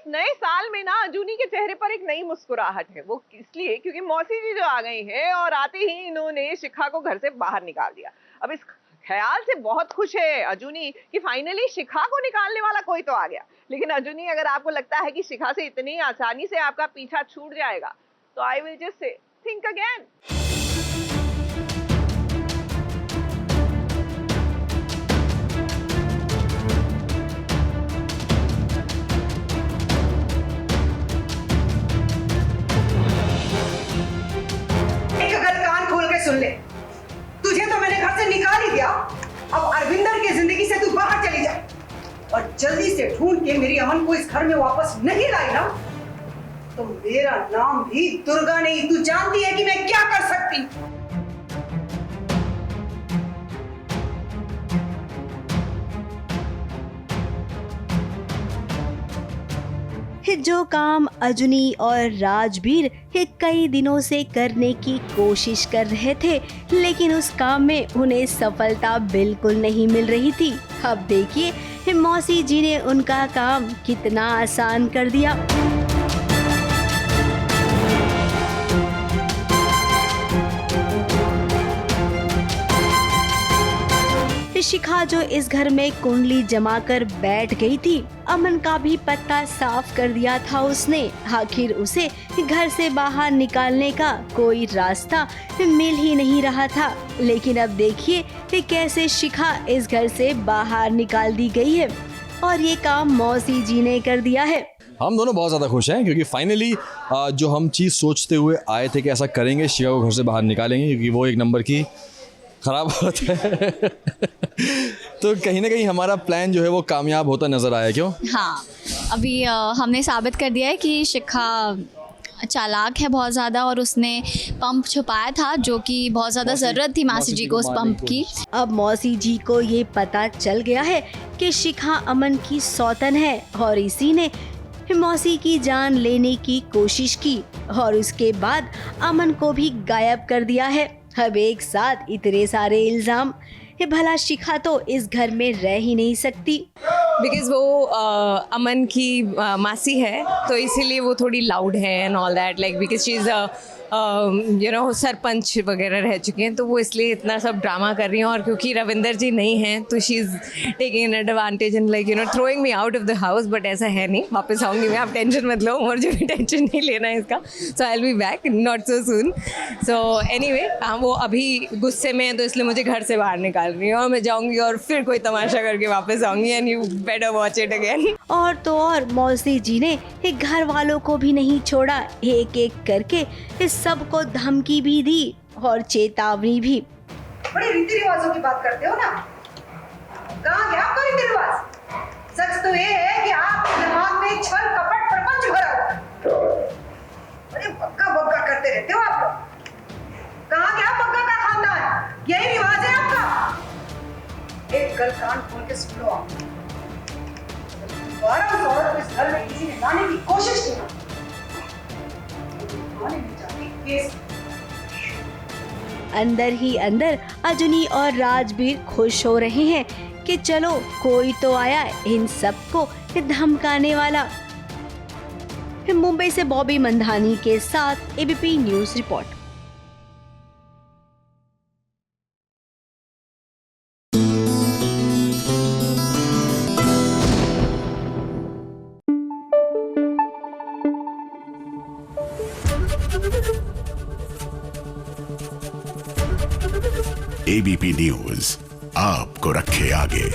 नए साल में ना अजूनी के चेहरे पर एक नई मुस्कुराहट है। वो इसलिए क्योंकि मौसी जी जो आ गई हैं और आते ही इन्होंने शिखा को घर से बाहर निकाल दिया। अब इस ख्याल से बहुत खुश है अजूनी कि फाइनली शिखा को निकालने वाला कोई तो आ गया। लेकिन अजूनी, अगर आपको लगता है कि शिखा से इतनी आसानी से आपका पीछा छूट जाएगा तो I will just say think again. सुन ले, तुझे तो मैंने घर से निकाल ही दिया। अब अरविंदर की जिंदगी से तू बाहर चली जा और जल्दी से ढूंढ के मेरी अमन को इस घर में वापस नहीं लाई ना तो मेरा नाम भी दुर्गा नहीं। तू जानती है कि मैं क्या कर सकती। जो काम अजूनी और राजवीर कई दिनों से करने की कोशिश कर रहे थे, लेकिन उस काम में उन्हें सफलता बिल्कुल नहीं मिल रही थी। अब देखिए मौसी जी ने उनका काम कितना आसान कर दिया। शिखा जो इस घर में कुंडली जमा कर बैठ गई थी, अमन का भी पत्ता साफ कर दिया था उसने। आखिर उसे घर से बाहर निकालने का कोई रास्ता मिल ही नहीं रहा था। लेकिन अब देखिए कैसे शिखा इस घर से बाहर निकाल दी गई है और ये काम मौसी जी ने कर दिया है। हम दोनों बहुत ज़्यादा खुश हैं क्योंकि फाइनली जो हम चीज़ सोचते हुए आए थे कि ऐसा करेंगे, शिखा को घर से बाहर निकालेंगे, क्योंकि वो एक नंबर की खराब होता है तो कहीं ना कहीं हमारा प्लान जो है वो कामयाब होता नजर आया। क्यों? हाँ, अभी हमने साबित कर दिया है कि शिखा चालाक है बहुत ज़्यादा और उसने पंप छुपाया था, जो कि बहुत ज़्यादा ज़रूरत थी मौसी जी को उस पंप की। अब मौसी जी को ये पता चल गया है कि शिखा अमन की सौतन है और इसी ने मौसी की जान लेने की कोशिश की और उसके बाद अमन को भी गायब कर दिया है। अब एक साथ इतने सारे इल्जाम, भला शिखा तो इस घर में रह ही नहीं सकती। बिकॉज वो अमन की मासी है तो इसीलिए वो थोड़ी लाउड है and all that, like because she is sarpanch वगैरह रह चुके हैं तो वो इसलिए इतना सब ड्रामा कर रही हैं। और क्योंकि रविंदर जी नहीं हैं तो she is taking an advantage and like throwing me out of the house. But ऐसा है नहीं, वापस आऊँगी मैं, आप टेंशन मत लो, मुझे भी टेंशन नहीं लेना है इसका। So I will be back not so soon. So anyway, वो अभी गुस्से में है तो इसलिए मुझे घर से बाहर निकाल रही है और मैं जाऊँगी और फिर कोई तमाशा करके वापस आऊँगी and you better watch it again. और तो और मौसी जी ने घर वालों को भी नहीं छोड़ा, एक एक करके इस सबको धमकी भी दी और चेतावनी भी। बड़े रीति रिवाजों की बात करते हो ना, कहाँ गया आपका रीति रिवाज? सच तो ये है कि आपके दिमाग में छल कपट प्रपंच भरा हुआ है। बड़े बग्गा बग्गा करते रहते हो आप लोग। कहाँ गया बग्गा का खानदान? यही रिवाज है आपका। एक गल कान खोल के सुन लो आप। दोबारा उस औरत को इस घर में किसी ने लाने की कोशिश की ना, अंदर ही अंदर अजूनी और राजवीर खुश हो रहे हैं कि चलो कोई तो आया इन सबको धमकाने वाला। मुंबई से बॉबी मंधानी के साथ ABP news report. ABP news आपको रखे आगे।